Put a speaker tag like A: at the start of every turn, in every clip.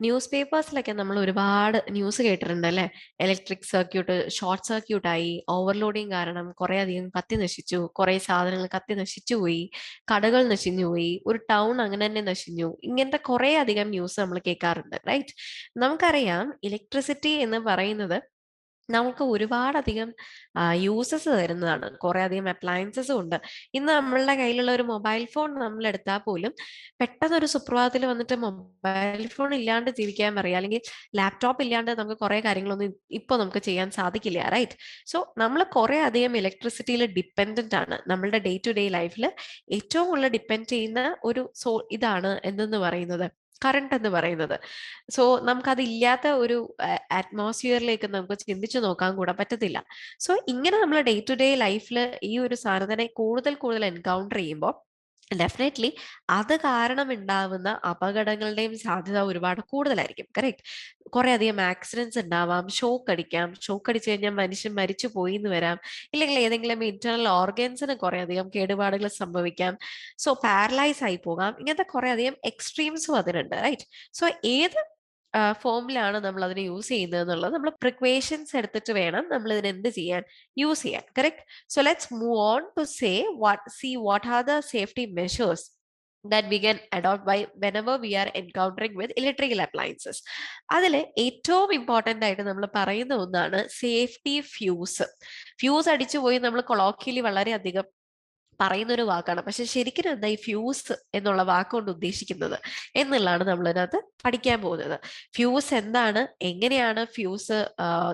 A: News പേപ്പേഴ്സിലൊക്കെ നമ്മൾ ഒരുപാട് news കേട്ടിട്ടുണ്ട് അല്ലെ? ഇലക്ട്രിക് സർക്യൂട്ട് ഷോർട്ട് സർക്യൂട്ട് ആയി, ഓവർലോഡിങ് കാരണം കുറെ അധികം കത്തി നശിച്ചു, കുറെ സാധനങ്ങൾ കത്തി നശിച്ചു പോയി, കടകൾ നശിഞ്ഞു പോയി, ഒരു ടൗൺ അങ്ങനെ തന്നെ നശിഞ്ഞു. ഇങ്ങനത്തെ കുറെ അധികം ന്യൂസ് നമ്മൾ കേൾക്കാറുണ്ട്, റൈറ്റ്? നമുക്കറിയാം ഇലക്ട്രിസിറ്റി എന്ന് പറയുന്നത് നമുക്ക് ഒരുപാടധികം യൂസസ് തരുന്നതാണ്. കുറെ അധികം അപ്ലയൻസസും ഉണ്ട്. ഇന്ന് നമ്മളുടെ കയ്യിലുള്ള ഒരു മൊബൈൽ ഫോൺ നമ്മൾ എടുത്താൽ പോലും പെട്ടെന്ന് ഒരു സുപ്രഭാതത്തിൽ വന്നിട്ട് മൊബൈൽ ഫോൺ ഇല്ലാണ്ട് ജീവിക്കാൻ പറയാം, അല്ലെങ്കിൽ ലാപ്ടോപ്പ് ഇല്ലാണ്ട് നമുക്ക് കുറെ കാര്യങ്ങളൊന്നും ഇപ്പൊ നമുക്ക് ചെയ്യാൻ സാധിക്കില്ല, റൈറ്റ്? സോ നമ്മൾ കുറെ അധികം ഇലക്ട്രിസിറ്റിയിൽ ഡിപ്പെൻഡന്റ് ആണ്. നമ്മളുടെ ഡേ ടു ഡേ ലൈഫിൽ ഏറ്റവും കൂടുതൽ ഡിപ്പെൻഡ് ചെയ്യുന്ന ഒരു ഇതാണ് എന്തെന്ന് പറയുന്നത് കറണ്ട് എന്ന് പറയുന്നത്. സോ നമുക്കതില്ലാത്ത ഒരു അറ്റ്മോസ്ഫിയറിലേക്ക് നമുക്ക് ചിന്തിച്ചു നോക്കാൻ കൂടെ പറ്റത്തില്ല. സോ ഇങ്ങനെ നമ്മൾ ഡേ ടു ഡേ ലൈഫിൽ ഈ ഒരു സാധനത്തിനെ കൂടുതൽ കൂടുതൽ എൻകൗണ്ടർ ചെയ്യുമ്പോൾ ഡെഫിനറ്റ്ലി അത് കാരണം ഉണ്ടാവുന്ന അപകടങ്ങളുടെയും സാധ്യത ഒരുപാട് കൂടുതലായിരിക്കും. കറക്റ്റ്? കുറെ അധികം ആക്സിഡൻസ് ഉണ്ടാവാം, ഷോക്ക് അടിക്കാം, ഷോക്ക് അടിച്ചു കഴിഞ്ഞാൽ മനുഷ്യൻ മരിച്ചു പോയി എന്ന് വരാം, ഇല്ലെങ്കിൽ ഏതെങ്കിലും ഇന്റേണൽ ഓർഗൻസിന് കുറെ അധികം കേടുപാടുകൾ സംഭവിക്കാം, സോ പാരലൈസ് ആയി പോകാം. ഇങ്ങനത്തെ കുറെ അധികം എക്സ്ട്രീംസും അതിനുണ്ട്, റൈറ്റ്? സോ ഏത് ഫോമിലാണ് നമ്മൾ അതിനെ യൂസ് ചെയ്യുന്നത് എന്നുള്ളത് നമ്മൾ പ്രിക്വേഷൻസ് എടുത്തിട്ട് വേണം നമ്മൾ ഇതിന് എന്ത് ചെയ്യാൻ, യൂസ് ചെയ്യാൻ. Correct? So let's move on to see what are the safety measures that we can adopt by whenever we are encountering with electrical appliances. അതിൽ ഏറ്റവും ഇമ്പോർട്ടന്റ് ആയിട്ട് നമ്മൾ പറയുന്ന ഒന്നാണ് സേഫ്റ്റി ഫ്യൂസ്. ഫ്യൂസ് അടിച്ചു പോയി നമ്മൾ കൊളോക്കിയലി വളരെയധികം പറയുന്ന ഒരു വാക്കാണ്, പക്ഷെ ശരിക്കും എന്താ ഈ ഫ്യൂസ് എന്നുള്ള വാക്കുകൊണ്ട് ഉദ്ദേശിക്കുന്നത് എന്നുള്ളതാണ് നമ്മൾ ഇതിനകത്ത് പഠിക്കാൻ പോകുന്നത്. ഫ്യൂസ് എന്താണ്, എങ്ങനെയാണ് ഫ്യൂസ്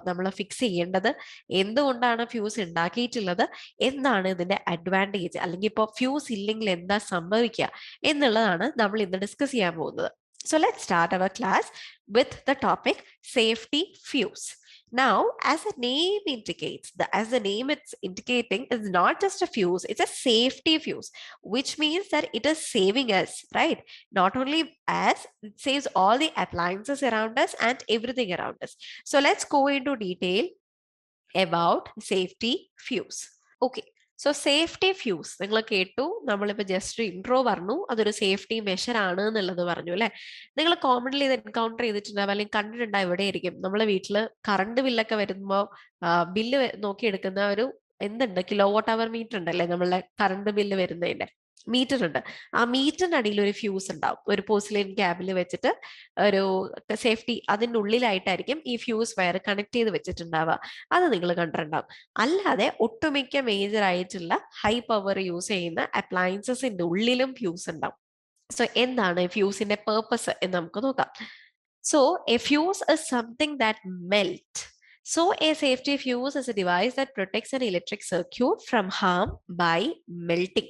A: നമ്മൾ ഫിക്സ് ചെയ്യേണ്ടത്, എന്തുകൊണ്ടാണ് ഫ്യൂസ് ഉണ്ടാക്കിയിട്ടുള്ളത്, എന്താണ് ഇതിന്റെ അഡ്വാൻറ്റേജ്, അല്ലെങ്കിൽ ഇപ്പോൾ ഫ്യൂസ് ഇല്ലെങ്കിൽ എന്താ സംഭവിക്കുക എന്നുള്ളതാണ് നമ്മൾ ഇന്ന് ഡിസ്കസ് ചെയ്യാൻ പോകുന്നത്. So let's start our class with the topic safety fuse. Now, as the name it's indicating, is not just a fuse, it's a safety fuse, which means that it is saving us, right? Not only us, it saves all the appliances around us and everything around us. So let's go into detail about safety fuse. Okay. So safety fuse നിങ്ങൾ കേട്ടു, നമ്മളിപ്പോൾ just intro പറഞ്ഞു, അതൊരു safety measure ആണ് എന്നുള്ളത് പറഞ്ഞു അല്ലെ? നിങ്ങൾ കോമൺലി ഇത് എൻകൗണ്ടർ ചെയ്തിട്ടുണ്ടാവും അല്ലെങ്കിൽ കണ്ടിട്ടുണ്ടാവും. എവിടെയായിരിക്കും നമ്മളെ വീട്ടിൽ കറണ്ട് ബില്ലൊക്കെ വരുമ്പോൾ ബില്ല് നോക്കിയെടുക്കുന്ന ഒരു എന്തുണ്ട്, കിലോ വാട്ട് അവർ മീറ്റർ ഉണ്ടല്ലേ, നമ്മളുടെ കറണ്ട് ബില്ല് വരുന്നതിന്റെ മീറ്റർ ഉണ്ട്. ആ മീറ്ററിന്റെ അടിയിൽ ഒരു ഫ്യൂസ് ഉണ്ടാവും, ഒരു പോസിലിൻ ക്യാബിൽ വെച്ചിട്ട് ഒരു സേഫ്റ്റി അതിൻ്റെ ഉള്ളിലായിട്ടായിരിക്കും ഈ ഫ്യൂസ് വയർ കണക്ട് ചെയ്ത് വെച്ചിട്ടുണ്ടാവുക. അത് നിങ്ങൾ കണ്ടിട്ടുണ്ടാവും. അല്ലാതെ ഒട്ടുമിക്ക മേജർ ആയിട്ടുള്ള ഹൈ പവർ യൂസ് ചെയ്യുന്ന അപ്ലയൻസസിന്റെ ഉള്ളിലും ഫ്യൂസ് ഉണ്ടാവും. സോ എന്താണ് ഫ്യൂസിന്റെ പേർപ്പസ് എന്ന് നമുക്ക് നോക്കാം. So A fuse is something that melt. So a safety fuse is a device that protects an electric circuit from harm by melting.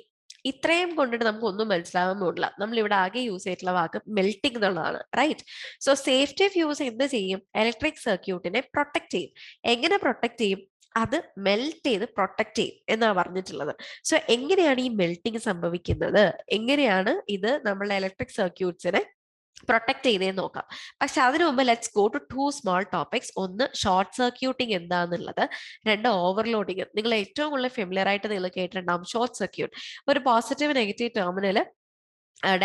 A: ഇത്രയും കൊണ്ടിട്ട് നമുക്ക് ഒന്നും മനസ്സിലാവാൻ പോകില്ല. നമ്മൾ ഇവിടെ ആകെ യൂസ് ചെയ്തിട്ടുള്ള വാക്ക് മെൽറ്റിംഗ് എന്നുള്ളതാണ്, റൈറ്റ്? സോ സേഫ്റ്റി ഫ്യൂസ് എന്ത് ചെയ്യും? ഇലക്ട്രിക് സർക്യൂട്ടിനെ പ്രൊട്ടക്ട് ചെയ്യും. എങ്ങനെ പ്രൊട്ടക്ട് ചെയ്യും? അത് മെൽറ്റ് ചെയ്ത് പ്രൊട്ടക്ട് ചെയ്യും എന്നാണ് പറഞ്ഞിട്ടുള്ളത്. സോ എങ്ങനെയാണ് ഈ മെൽറ്റിംഗ് സംഭവിക്കുന്നത്, എങ്ങനെയാണ് ഇത് നമ്മളുടെ ഇലക്ട്രിക് സർക്യൂട്ട്സിനെ പ്രൊട്ടക്ട് ചെയ്തേന്ന് നോക്കാം. പക്ഷെ അതിനു മുമ്പ് let's go to to small topics. ഒന്ന് ഷോർട്ട് സർക്യൂട്ടിങ് എന്താന്നുള്ളത്, രണ്ട് ഓവർലോഡിങ്. നിങ്ങൾ ഏറ്റവും കൂടുതൽ ഫെമിലിയർ ആയിട്ട് നിങ്ങൾ കേട്ടിട്ടുണ്ടാവും ഷോർട്ട് സർക്യൂട്ട്. ഒരു positive negative terminal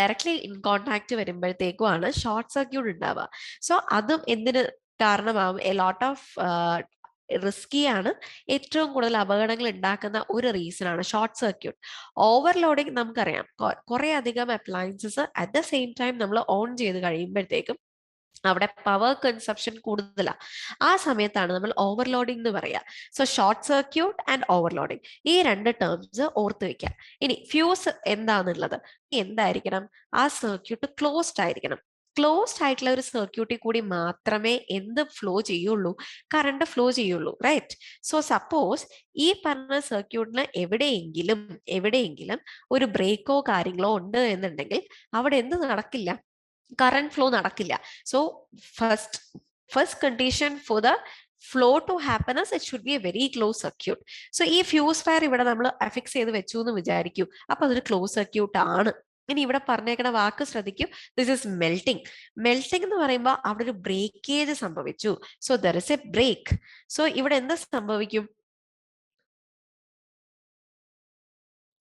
A: directly in contact വരുമ്പോഴത്തേക്കുമാണ് ഷോർട്ട് സർക്യൂട്ട് ഉണ്ടാവുക. സോ അതും എന്തിന് കാരണമാവും? എ ലോട്ട് ഓഫ് റിസ്കിയാണ്, ഏറ്റവും കൂടുതൽ അപകടങ്ങൾ ഉണ്ടാക്കുന്ന ഒരു റീസൺ ആണ് ഷോർട്ട് സർക്യൂട്ട്. ഓവർലോഡിങ് നമുക്കറിയാം, കുറെ അധികം appliances at the same time നമ്മൾ ഓൺ ചെയ്ത് കഴിയുമ്പോഴത്തേക്കും അവിടെ പവർ കൺസപ്ഷൻ കൂടുതലാണ്. ആ സമയത്താണ് നമ്മൾ ഓവർലോഡിംഗ് എന്ന് പറയുക. So short circuit and overloading, ഈ രണ്ട് ടേംസ് ഓർത്ത് വെക്കാം. ഇനി ഫ്യൂസ് എന്താന്നുള്ളത് എന്തായിരിക്കണം? ആ സർക്യൂട്ട് ക്ലോസ്ഡ് ആയിരിക്കണം. ക്ലോസ്ഡ് ആയിട്ടുള്ള ഒരു സർക്യൂട്ടിൽ കൂടി മാത്രമേ എന്ത് ഫ്ലോ ചെയ്യുള്ളൂ? കറണ്ട് ഫ്ലോ ചെയ്യുള്ളൂ, റൈറ്റ്? സോ സപ്പോസ് ഈ പറഞ്ഞ സർക്യൂട്ടിന് എവിടെയെങ്കിലും ഒരു ബ്രേക്കോ കാര്യങ്ങളോ ഉണ്ട് എന്നുണ്ടെങ്കിൽ അവിടെ എന്ത് നടക്കില്ല? കറണ്ട് ഫ്ലോ നടക്കില്ല. So first condition for the flow to happens, it should be a very close circuit. So ഈ ഫ്യൂസ് വയർ ഇവിടെ നമ്മൾ അഫിക്സ് ചെയ്ത് വെച്ചു എന്ന് വിചാരിക്കൂ, അപ്പൊ അതൊരു ക്ലോസ് സർക്യൂട്ട് ആണ്. ഇനി ഇവിടെ പറഞ്ഞേക്കുന്ന വാക്ക് ശ്രദ്ധിക്കൂ, ദിസ് ഇസ് മെൽറ്റിംഗ്. മെൽറ്റിംഗ് എന്ന് പറയുമ്പോൾ അവിടെ ഒരു ബ്രേക്കേജ് സംഭവിച്ചു. So there is a break. So ഇവിടെ എന്ത് സംഭവിക്കും?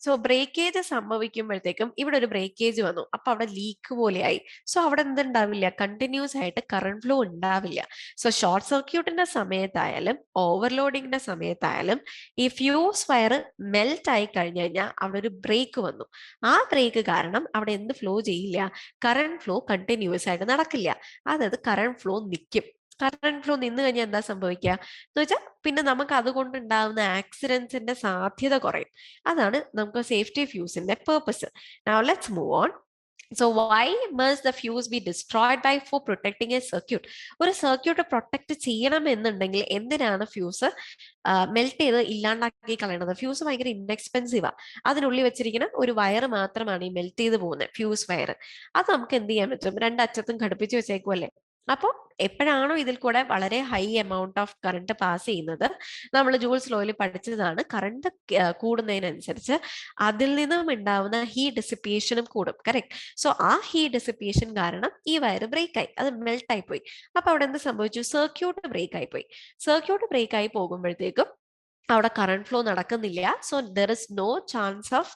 A: സോ ബ്രേക്കേജ് സംഭവിക്കുമ്പോഴത്തേക്കും ഇവിടെ ഒരു ബ്രേക്കേജ് വന്നു, അപ്പൊ അവിടെ ലീക്ക് പോലെയായി. സോ അവിടെ എന്തുണ്ടാവില്ല, കണ്ടിന്യൂസ് ആയിട്ട് കറണ്ട് ഫ്ലോ ഉണ്ടാവില്ല. സോ ഷോർട്ട് സർക്യൂട്ടിന്റെ സമയത്തായാലും ഓവർലോഡിങ്ങിന്റെ സമയത്തായാലും ഈ ഫ്യൂസ് വയർ മെൽറ്റ് ആയി കഴിഞ്ഞു കഴിഞ്ഞാൽ അവിടെ ഒരു ബ്രേക്ക് വന്നു. ആ ബ്രേക്ക് കാരണം അവിടെ എന്ത് ഫ്ലോ ചെയ്യില്ല, കറണ്ട് ഫ്ലോ കണ്ടിന്യൂസ് ആയിട്ട് നടക്കില്ല. അതായത് കറണ്ട് ഫ്ലോ നിൽക്കും. കറണ്ട് ഫ്ലോ നിന്ന് കഴിഞ്ഞാൽ എന്താ സംഭവിക്കുക എന്ന് വെച്ചാൽ പിന്നെ നമുക്ക് അതുകൊണ്ട് ഉണ്ടാവുന്ന ആക്സിഡന്റ്സിന്റെ സാധ്യത കുറയും. അതാണ് നമുക്ക് സേഫ്റ്റി ഫ്യൂസിന്റെ purpose. Now let's move on. So why must the fuse be destroyed by for protecting a circuit? ഒരു സർക്യൂട്ട് പ്രൊട്ടക്ട് ചെയ്യണം എന്നുണ്ടെങ്കിൽ എന്തിനാണ് ഫ്യൂസ് മെൽറ്റ് ചെയ്ത് ഇല്ലാണ്ടാക്കി കളയണത്? ഫ്യൂസ് ഭയങ്കര ഇൻഎക്സ്പെൻസീവാ. അതിനുള്ളിൽ വെച്ചിരിക്കുന്ന ഒരു വയർ മാത്രമാണ് ഈ മെൽറ്റ് ചെയ്ത് പോകുന്നത്, ഫ്യൂസ് വയർ. അത് നമുക്ക് എന്ത് ചെയ്യാൻ പറ്റും, രണ്ടറ്റത്തും ഘടിപ്പിച്ച് വെച്ചേക്കുമല്ലേ. അപ്പോൾ എപ്പോഴാണോ ഇതിൽ കൂടെ വളരെ high amount of current pass ചെയ്യുന്നത്, നമ്മൾ ജൂൾസ് ലോയിൽ പഠിച്ചതാണ്, കറണ്ട് കൂടുന്നതിനനുസരിച്ച് അതിൽ നിന്നും ഉണ്ടാവുന്ന ഹീറ്റ് ഡിസിപ്പിയേഷനും കൂടും. കറക്റ്റ്. സോ ആ ഹീറ്റ് ഡിസിപ്പിയേഷൻ കാരണം ഈ വയർ ബ്രേക്ക് ആയി, അത് മെൽറ്റ് ആയി പോയി. അപ്പൊ അവിടെ എന്ത് സംഭവിച്ചു, സർക്യൂട്ട് ബ്രേക്ക് ആയി പോയി. സർക്യൂട്ട് ബ്രേക്ക് ആയി പോകുമ്പോഴത്തേക്കും അവിടെ കറണ്ട് ഫ്ലോ നടക്കുന്നില്ല. So there is no chance of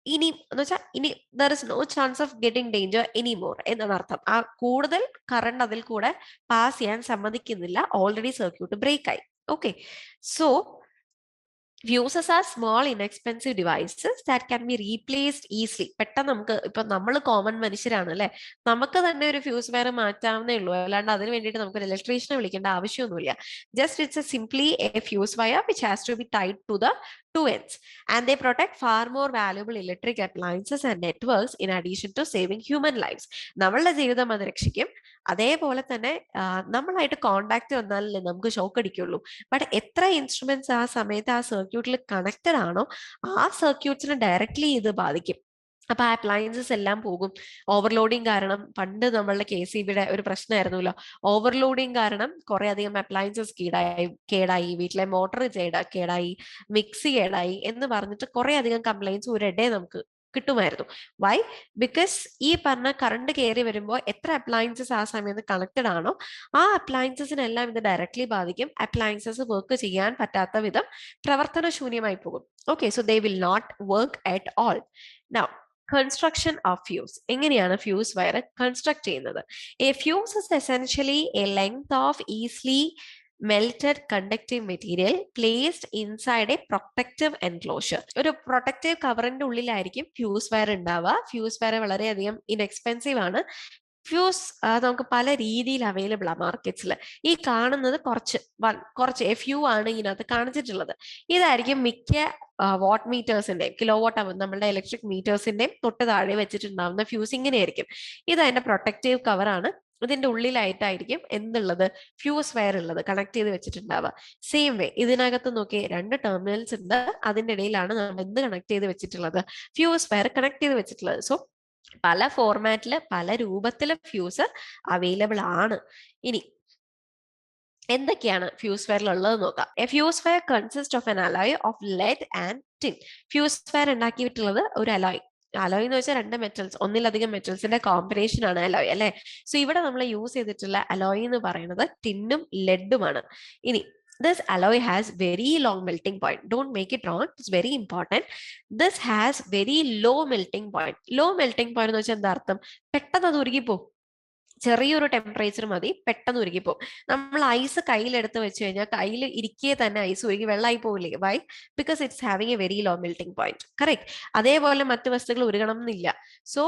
A: ഇനി എന്ന് വെച്ചാൽ ഇനി there is no chance of getting danger anymore എന്നാണ് അർത്ഥം. ആ കൂടുതൽ കറണ്ട് അതിൽ കൂടെ പാസ് ചെയ്യാൻ സമ്മതിക്കുന്നില്ല, ഓൾറെഡി സർക്യൂട്ട് ബ്രേക്ക് ആയി. Okay. So fuses are small inexpensive devices that can be replaced easily. പെട്ടെന്ന് നമുക്ക് ഇപ്പൊ നമ്മൾ കോമൺ മനുഷ്യരാണ് അല്ലെ, നമുക്ക് തന്നെ ഒരു ഫ്യൂസ് വയർ മാറ്റാവുന്നേ ഉള്ളൂ. അല്ലാണ്ട് അതിന് വേണ്ടിയിട്ട് നമുക്ക് ഒരു ഇലക്ട്രീഷ്യനെ വിളിക്കേണ്ട ആവശ്യമൊന്നുമില്ല. Just it's a simply a fuse wire which has to be tied to the two ends, and they protect far more valuable electric appliances and networks in addition to saving human lives. നമ്മളുടെ ജീവിതം അത് രക്ഷിക്കും. അതേപോലെ തന്നെ നമ്മളായിട്ട് contact വന്നാലല്ലേ നമുക്ക് shock അടിക്കുള്ളൂ. But എത്ര instruments ആ സമയത്ത് ആ സർക്യൂട്ടിൽ കണക്റ്റഡ് ആണോ ആ സർക്യൂട്ട്സിനെ ഡയറക്ട്ലി ഇത് ബാധിക്കും. അപ്പൊ ആ അപ്ലയൻസസ് എല്ലാം പോകും. ഓവർലോഡിങ് കാരണം പണ്ട് നമ്മളുടെ KCBയുടെ ഒരു പ്രശ്നമായിരുന്നല്ലോ, ഓവർലോഡിങ് കാരണം കുറെ അധികം അപ്ലയൻസസ് കേടായി, വീട്ടിലെ മോട്ടോർ കേടായി, മിക്സി കേടായി എന്ന് പറഞ്ഞിട്ട് കുറെ അധികം കംപ്ലൈൻസ് ഒരു ഡേ നമുക്ക് കിട്ടുമായിരുന്നു. വൈ? ബിക്കോസ് ഈ പറഞ്ഞ കറണ്ട് കയറി വരുമ്പോൾ എത്ര അപ്ലയൻസസ് ആ സമയത്ത് കണക്റ്റഡ് ആണോ ആ അപ്ലയൻസസിനെല്ലാം ഇത് ഡയറക്ട്ലി ബാധിക്കും. അപ്ലയൻസസ് വർക്ക് ചെയ്യാൻ പറ്റാത്ത വിധം പ്രവർത്തനശൂന്യമായി പോകും. Okay, so they will not work at all. Now construction of fuse. എങ്ങനെയാണ് ഫ്യൂസ് വയർ കൺസ്ട്രക്ട് ചെയ്യുന്നത്? A fuse is essentially a length of easily melted conductive material placed inside a protective enclosure. ഒരു protective കവറിന്റെ ഉള്ളിലായിരിക്കും fuse wire ഉണ്ടാവുക. Fuse wire വളരെയധികം inexpensive ആണ്. Fuse നമുക്ക് പല രീതിയിൽ അവൈലബിൾ ആണ് മാർക്കറ്റ്സിൽ. ഈ കാണുന്നത് കുറച്ച് FU ആണ് ഇതിനകത്ത് കാണിച്ചിട്ടുള്ളത്. ഇതായിരിക്കും മിക്ക വാട്ട് മീറ്റേഴ്സിന്റെയും കിലോ വാട്ട് നമ്മളുടെ ഇലക്ട്രിക് മീറ്റേഴ്സിന്റെയും തൊട്ട് താഴെ വെച്ചിട്ടുണ്ടാവുന്ന ഫ്യൂസ് ഇങ്ങനെയായിരിക്കും. ഇത് അതിന്റെ പ്രൊട്ടക്റ്റീവ് കവറാണ്. ഇതിന്റെ ഉള്ളിലായിട്ടായിരിക്കും എന്തുള്ളത്, ഫ്യൂസ് വയർ ഉള്ളത്, കണക്ട് ചെയ്ത് വെച്ചിട്ടുണ്ടാവുക. സെയിം വേ ഇതിനകത്ത് നോക്കി 2 ടെർമിനൽസ് ഉണ്ട്, അതിന്റെ ഇടയിലാണ് നമ്മൾ എന്ത് കണക്ട് ചെയ്ത് വെച്ചിട്ടുള്ളത്, ഫ്യൂസ് വയർ കണക്ട് ചെയ്ത് വെച്ചിട്ടുള്ളത്. സോ പല ഫോർമാറ്റില് പല രൂപത്തില് ഫ്യൂസ് അവൈലബിൾ ആണ്. ഇനി എന്തൊക്കെയാണ് ഫ്യൂസ് വയറിൽ ഉള്ളത് നോക്കാം. A fuse wire consist of an alloy of lead and tin. Fuse wire ഉണ്ടാക്കിയിട്ടുള്ളത് ഒരു അലോയ് എന്ന് വെച്ചാൽ 2 മെറ്റൽസ്, ഒന്നിലധികം മെറ്റൽസിന്റെ കോമ്പിനേഷൻ ആണ് അലോയ് അല്ലെ. സോ ഇവിടെ നമ്മൾ യൂസ് ചെയ്തിട്ടുള്ള അലോയ് എന്ന് പറയുന്നത് ടിന്നും ലെഡുമാണ്. ഇനി this alloy has very long melting point. Don't make it wrong, it's very important. This has very low melting point. Low melting point എന്ന് വെച്ചാൽ എന്താ അർത്ഥം, പെട്ടെന്ന് അത് ഉരുകിപ്പോ, ചെറിയൊരു ടെമ്പറേച്ചർ മതി പെട്ടെന്ന് ഉരുകിപ്പോവും. നമ്മൾ ഐസ് കയ്യിലെടുത്ത് വെച്ച് കഴിഞ്ഞാൽ കയ്യിൽ ഇരിക്കെ തന്നെ ഐസ് ഉരുകി വെള്ളമായി പോവില്ലേ? Why? Because it's having a very low melting point. Correct. അതേപോലെ മറ്റു വസ്തുക്കൾ ഉരുകണം എന്നില്ല. സോ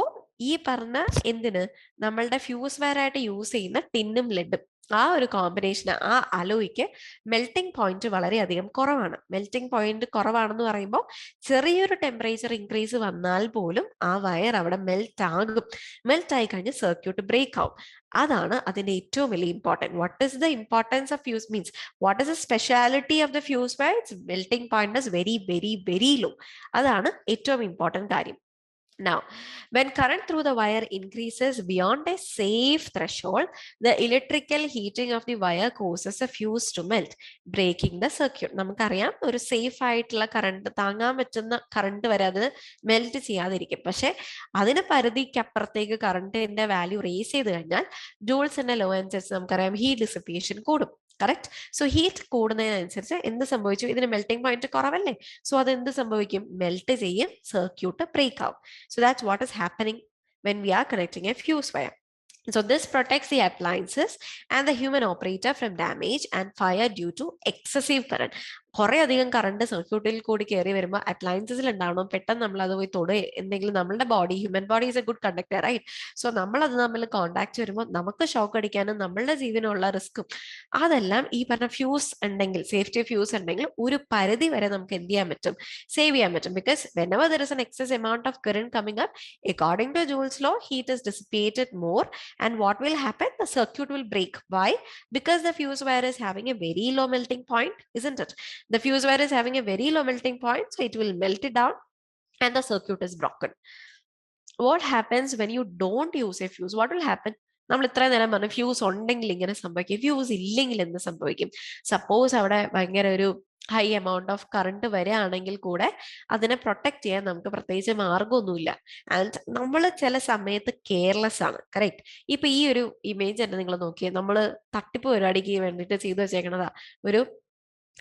A: ഈ പറഞ്ഞ എന്തിന് നമ്മളുടെ ഫ്യൂസ് വയർ ആയിട്ട് യൂസ് ചെയ്യുന്ന ടിന്നും ലെഡും ആ ഒരു കോമ്പിനേഷൻ, ആ അലോയ്ക്ക് മെൽറ്റിംഗ് പോയിന്റ് വളരെയധികം കുറവാണ്. മെൽറ്റിംഗ് പോയിന്റ് കുറവാണെന്ന് പറയുമ്പോൾ ചെറിയൊരു ടെമ്പറേച്ചർ ഇൻക്രീസ് വന്നാൽ പോലും ആ വയർ അവിടെ മെൽറ്റ് ആകും. മെൽറ്റ് ആയി കഴിഞ്ഞ് സർക്യൂട്ട് ബ്രേക്ക് ആവും. അതാണ് അതിന്റെ ഏറ്റവും വലിയ important. What is the importance of fuse means what is the speciality of the fuse wire? Its melting point is very very very low. അതാണ് ഏറ്റവും ഇമ്പോർട്ടൻറ്റ് കാര്യം. Now, when current through the wire increases beyond a safe threshold, the electrical heating of the wire causes a fuse to melt, breaking the circuit. നമുക്കറിയാം ഒരു safe ആയിട്ടുള്ള current, താങ്ങാൻ പറ്റുന്ന current വരെ അത് മെൽറ്റ് ചെയ്യാതിരിക്കും. പക്ഷെ അതിന് പരിധിക്കപ്പുറത്തേക്ക് കറണ്ടിന്റെ വാല്യൂ റേസ് ചെയ്ത് കഴിഞ്ഞാൽ ജൂൾസിന്റെ ലോ അനുസരിച്ച് നമുക്കറിയാം ഹീറ്റ് ഡിസിപ്പിയേഷൻ കൂടും. കറക്റ്റ്. സോ ഹീറ്റ് കൂടുന്നതിനനുസരിച്ച് എന്ത് സംഭവിച്ചു, ഇതിന് മെൽറ്റിംഗ് പോയിന്റ് കുറവല്ലേ, സോ അത് എന്ത് സംഭവിക്കും, മെൽറ്റ് ചെയ്യും, സർക്യൂട്ട് ബ്രേക്ക് ആവും. So that's what is happening when we are connecting a fuse wire. So this protects the appliances and the human operator from damage and fire due to excessive current. കുറെ അധികം current സർക്യൂട്ടിൽ കൂടി കയറി വരുമ്പോൾ അപ്ലയൻസസിൽ ഉണ്ടാവണം, പെട്ടെന്ന് നമ്മൾ അത് പോയി തൊടുക എന്തെങ്കിലും, നമ്മളുടെ body, human body is a good conductor right. So നമ്മൾ അത് തമ്മിൽ കോണ്ടാക്ട് വരുമ്പോൾ നമുക്ക് ഷോക്ക് അടിക്കാനും നമ്മളുടെ ജീവനുള്ള റിസ്ക്കും അതെല്ലാം ഈ പറഞ്ഞ ഫ്യൂസ് ഉണ്ടെങ്കിൽ, സേഫ്റ്റി ഫ്യൂസ് ഉണ്ടെങ്കിൽ ഒരു പരിധി വരെ നമുക്ക് എന്ത് ചെയ്യാൻ പറ്റും, സേവ് ചെയ്യാൻ പറ്റും. Because whenever there is an excess amount of current coming up, according to Joule's law, heat is dissipated more and what will happen, the circuit will break. Why? Because the fuse wire is having a very low melting point, isn't it? The fuse wire is having a very low melting point, so it will melt it down and the circuit is broken. What happens when you don't use a fuse? What will happen? നമ്മൾ ഇത്രയും നേരം പറഞ്ഞു fuse ഉണ്ടെങ്കിൽ ഇങ്ങനെ സംഭവിക്കും, fuse ഇല്ലെങ്കിൽ എന്ത് സംഭവിക്കും. സപ്പോസ് അവിടെ ഭയങ്കര ഒരു ഹൈ എമൗണ്ട് ഓഫ് കറണ്ട് വരികയാണെങ്കിൽ കൂടെ അതിനെ പ്രൊട്ടക്ട് ചെയ്യാൻ നമുക്ക് പ്രത്യേകിച്ച് മാർഗമൊന്നുമില്ല. ആൻഡ് നമ്മൾ ചില സമയത്ത് കെയർലെസ് ആണ്, കറക്റ്റ്. ഇപ്പൊ ഈ ഒരു ഇമേജ് തന്നെ നിങ്ങൾ നോക്കിയേ, നമ്മൾ തട്ടിപ്പ് പരിപാടിക്ക് വേണ്ടിയിട്ട് ചെയ്തു വെച്ചേക്കണതാ, ഒരു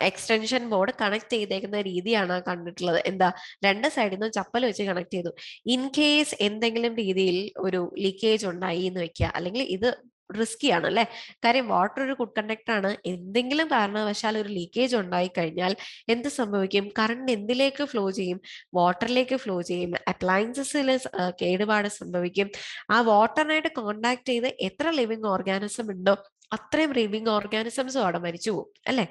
A: എക്സ്റ്റൻഷൻ ബോർഡ് കണക്ട് ചെയ്തേക്കുന്ന രീതിയാണ് കണ്ടിട്ടുള്ളത്. എന്താ, രണ്ട് സൈഡിൽ നിന്നും ചപ്പൽ വെച്ച് കണക്ട് ചെയ്തു. ഇൻ കേസ് എന്തെങ്കിലും രീതിയിൽ ഒരു ലീക്കേജ് ഉണ്ടായി എന്ന് വെക്കുക, അല്ലെങ്കിൽ ഇത് റിസ്കി ആണ് അല്ലെ, കാര്യം വാട്ടർ ഒരു ഗുഡ് കണ്ടക്ടർ ആണ്. എന്തെങ്കിലും കാരണവശാൽ ഒരു ലീക്കേജ് ഉണ്ടായി കഴിഞ്ഞാൽ എന്ത് സംഭവിക്കും, കറണ്ട് എന്തിലേക്ക് ഫ്ലോ ചെയ്യും, വാട്ടറിലേക്ക് ഫ്ലോ ചെയ്യും, അപ്ലയൻസസിൽ കേടുപാട് സംഭവിക്കും. ആ വാട്ടറിനായിട്ട് കോണ്ടാക്ട് ചെയ്ത് എത്ര ലിവിങ് ഓർഗാനിസം ഉണ്ടോ അത്രയും ലിവിങ് ഓർഗാനിസംസും അവിടെ മരിച്ചു പോകും അല്ലെ.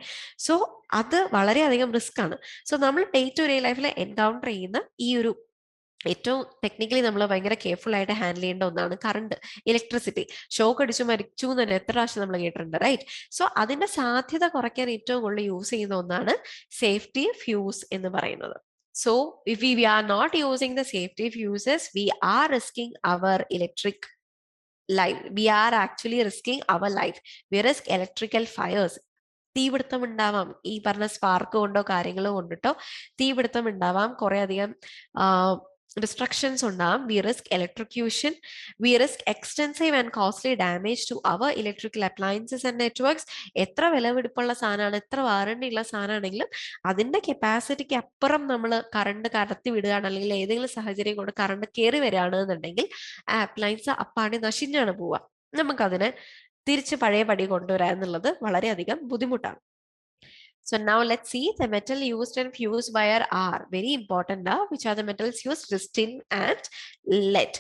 A: സോ അത് വളരെയധികം റിസ്ക് ആണ്. സോ നമ്മൾ ഡേ ടു ഡേ ലൈഫിൽ എൻകൗണ്ടർ ചെയ്യുന്ന ഈ ഒരു ഏറ്റവും ടെക്നിക്കലി നമ്മൾ ഭയങ്കര കെയർഫുൾ ആയിട്ട് ഹാൻഡിൽ ചെയ്യേണ്ട ഒന്നാണ് കറണ്ട്, ഇലക്ട്രിസിറ്റി. ഷോക്ക് അടിച്ചു മരിച്ചു എന്ന് തന്നെ എത്ര പ്രാവശ്യം നമ്മൾ കേട്ടിട്ടുണ്ട് റൈറ്റ്. സോ അതിന്റെ സാധ്യത കുറയ്ക്കാൻ ഏറ്റവും കൂടുതൽ യൂസ് ചെയ്യുന്ന ഒന്നാണ് സേഫ്റ്റി ഫ്യൂസ് എന്ന് പറയുന്നത്. So if we are not using the safety fuses, we are risking our electric life. We are actually risking our life. We risk electrical fires. തീപിടുത്തം ഉണ്ടാവാം, ഈ പറഞ്ഞ സ്പാർക്ക് കൊണ്ടോ കാര്യങ്ങളോ കൊണ്ടിട്ടോ തീപിടുത്തം ഉണ്ടാവാം, കുറെ അധികം ഡിസ്ട്രക്ഷൻസ് ഉണ്ടാവാം. We risk electrocution, we risk extensive and costly damage to our electrical appliances and networks. എത്ര വിലപിടിപ്പുള്ള സാധനമാണ്, എത്ര വാറണ്ടി ഉള്ള സാധനമാണെങ്കിലും അതിന്റെ കപ്പാസിറ്റിക്ക് അപ്പുറം നമ്മൾ കറണ്ട് കടത്തി വിടുകയാണ്, അല്ലെങ്കിൽ ഏതെങ്കിലും സാഹചര്യം കൊണ്ട് കറണ്ട് കയറി വരികയാണ് എന്നുണ്ടെങ്കിൽ ആ അപ്ലയൻസ് അപ്പാടെ നശിഞ്ഞാണ് പോവുക. നമുക്കതിനെ തിരിച്ച് പഴയ പടി കൊണ്ടുവരാ എന്നുള്ളത് വളരെയധികം ബുദ്ധിമുട്ടാണ്. So now let's see the metal used in fuse wire are very important now. Which are the metals used? Tin and lead.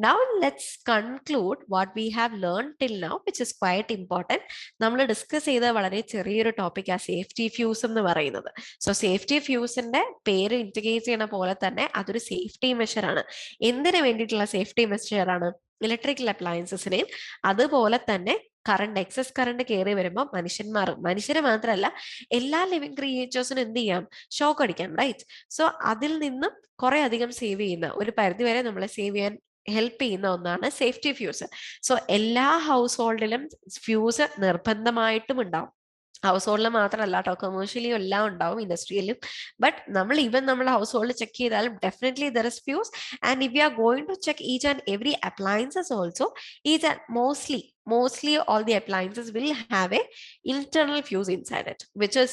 A: Now let's conclude what we have learned till now, which is quite important. നമ്മൾ discuss ചെയ്ത വളരെ ചെറിയൊരു topic ആ safety fuse എന്ന് പറയുന്നത്. So safety ഫ്യൂസിന്റെ പേര് indicate ചെയ്യണ പോലെ തന്നെ അതൊരു സേഫ്റ്റി മെഷർ ആണ്. എന്തിനു വേണ്ടിയിട്ടുള്ള സേഫ്റ്റി മെഷർ ആണ്? ഇലക്ട്രിക്കൽ അപ്ലയൻസസിനെയും അതുപോലെ തന്നെ കറണ്ട്, എക്സസ് കറണ്ട് കയറി വരുമ്പോൾ മനുഷ്യരെ മാത്രമല്ല എല്ലാ ലിവിങ് ക്രിയേച്ചേഴ്സിനും എന്ത് ചെയ്യാം, ഷോക്ക് അടിക്കാം റൈറ്റ്. സോ അതിൽ നിന്നും കുറെ അധികം സേവ് ചെയ്യുന്ന, ഒരു പരിധി വരെ നമ്മളെ സേവ് ചെയ്യാൻ ഹെൽപ്പ് ചെയ്യുന്ന ഒന്നാണ് സേഫ്റ്റി ഫ്യൂസ്. സോ എല്ലാ ഹൗസ് ഹോൾഡിലും ഫ്യൂസ് നിർബന്ധമായിട്ടും ഉണ്ടാവും. ഹൗസ് ഹോൾഡിൽ മാത്രമല്ല കേട്ടോ, കൊമേഴ്ഷ്യലിയും എല്ലാം ഉണ്ടാവും, ഇൻഡസ്ട്രിയലും. ബട്ട് നമ്മൾ ഈവൻ നമ്മൾ ഹൗസ് ഹോൾഡ് ചെക്ക് ചെയ്താലും definitely there is fuse. And if you are going to check each and every appliances also, each and mostly all the appliances will have a internal fuse inside it, which is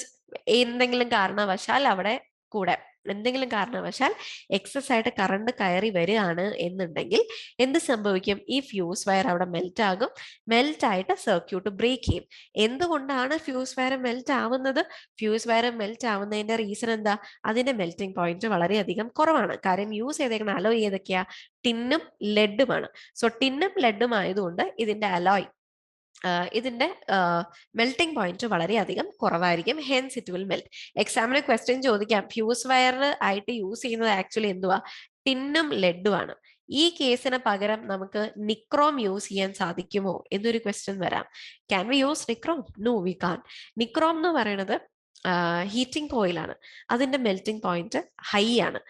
A: എന്തെങ്കിലും കാരണവശാൽ അവിടെ കൂടെ എന്തെങ്കിലും കാരണവശാൽ excess ആയിട്ട് current കയറി വരികയാണ് എന്നുണ്ടെങ്കിൽ എന്ത് സംഭവിക്കും, ഈ ഫ്യൂസ് വയർ അവിടെ മെൽറ്റ് ആകും. മെൽറ്റ് ആയിട്ട് സർക്യൂട്ട് ബ്രേക്ക് ചെയ്യും. എന്തുകൊണ്ടാണ് ഫ്യൂസ് വയർ മെൽറ്റ് ആവുന്നത്? ഫ്യൂസ് വയർ മെൽറ്റ് ആവുന്നതിന്റെ റീസൺ എന്താ? അതിന്റെ മെൽറ്റിംഗ് പോയിന്റ് വളരെയധികം കുറവാണ്. കാര്യം യൂസ് ചെയ്തേക്കുന്ന അലോയ് ഏതൊക്കെയാ? ടിന്നും ലെഡുമാണ്. സോ ടിന്നും ലെഡും ആയതുകൊണ്ട് ഇതിന്റെ അലോയ്, ഇതിന്റെ മെൽറ്റിംഗ് പോയിന്റ് വളരെയധികം കുറവായിരിക്കും. Hence it will melt. എക്സാമിന് ക്വസ്റ്റ്യൻ ചോദിക്കാം, ഫ്യൂസ് വയർ ആയിട്ട് യൂസ് ചെയ്യുന്നത് ആക്ച്വലി എന്തുവാ? ടിന്നും ലെഡും ആണ്. ഈ കേസിന് പകരം നമുക്ക് നിക്രോം യൂസ് ചെയ്യാൻ സാധിക്കുമോ എന്നൊരു ക്വസ്റ്റ്യൻ വരാം. Can we use nichrome? No, we can. Nichrome എന്ന് പറയുന്നത് ഹീറ്റിംഗ് കോയിലാണ്. അതിന്റെ മെൽറ്റിംഗ് പോയിന്റ് ഹൈ ആണ്.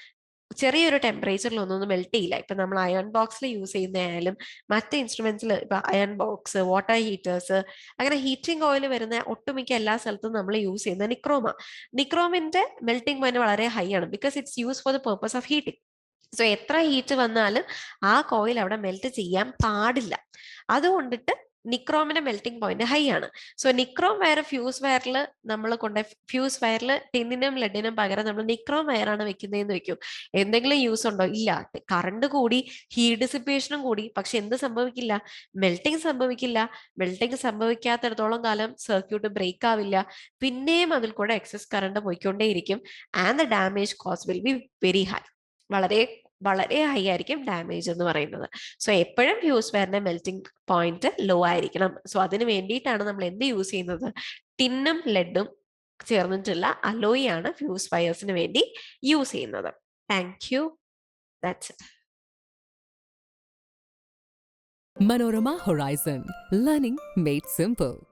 A: ചെറിയൊരു ടെമ്പറേച്ചറിൽ ഒന്നും മെൽറ്റ് ചെയ്യില്ല. ഇപ്പൊ നമ്മൾ അയൺ ബോക്സിൽ യൂസ് ചെയ്യുന്നതായാലും മറ്റ് ഇൻസ്ട്രുമെന്റ്സിൽ, ഇപ്പൊ അയൺ ബോക്സ്, വാട്ടർ ഹീറ്റേഴ്സ്, അങ്ങനെ ഹീറ്റിംഗ് ഓയിൽ വരുന്ന ഒട്ടുമിക്ക എല്ലാ സ്ഥലത്തും നമ്മൾ യൂസ് ചെയ്യുന്ന നിക്രോമാ. നിക്രോമിന്റെ മെൽറ്റിംഗ് പോയിന്റ് വളരെ ഹൈ ആണ്, because it's use for the purpose of heating. So എത്ര ഹീറ്റ് വന്നാലും ആ കോയിൽ അവിടെ മെൽറ്റ് ചെയ്യാൻ പാടില്ല. അതുകൊണ്ടിട്ട് നിക്രോമിന്റെ മെൽറ്റിംഗ് പോയിന്റ് ഹൈ ആണ്. സോ നിക്രോം വയർ ഫ്യൂസ് വയറിൽ നമ്മൾ കൊണ്ട് ഫ്യൂസ് വയറിൽ ടിന്നിനും ലെഡിനും പകരം നമ്മൾ നിക്രോം വയറാണ് വെക്കുന്നതെന്ന് വെക്കും. എന്തെങ്കിലും യൂസ് ഉണ്ടോ? ഇല്ല. കറണ്ട് കൂടി, ഹീറ്റ് ഡിസിപ്പേഷനും കൂടി, പക്ഷെ എന്ത് സംഭവിക്കില്ല? മെൽറ്റിംഗ് സംഭവിക്കില്ല. മെൽറ്റിംഗ് സംഭവിക്കാത്തിടത്തോളം കാലം സർക്യൂട്ട് ബ്രേക്ക് ആവില്ല. പിന്നെയും അതിൽ കൂടെ എക്സസ് കറണ്ട് പോയിക്കൊണ്ടേയിരിക്കും. And the damage cost will be very high. വളരെ വളരെ ഹൈ ആയിരിക്കും ഡാമേജ് എന്ന് പറയുന്നത്. സോ എപ്പോഴും ഫ്യൂസ് വയറിന്റെ മെൽറ്റിംഗ് പോയിന്റ് ലോ ആയിരിക്കണം. സോ അതിന് വേണ്ടിയിട്ടാണ് നമ്മൾ എന്ത് യൂസ് ചെയ്യുന്നത്? ടിന്നും ലെഡും ചേർന്നിട്ടുള്ള അലോയി ആണ് ഫ്യൂസ് വയേഴ്സിന് വേണ്ടി യൂസ് ചെയ്യുന്നത്. Thank you. That's it.
B: Manorama Horizon. Learning made simple.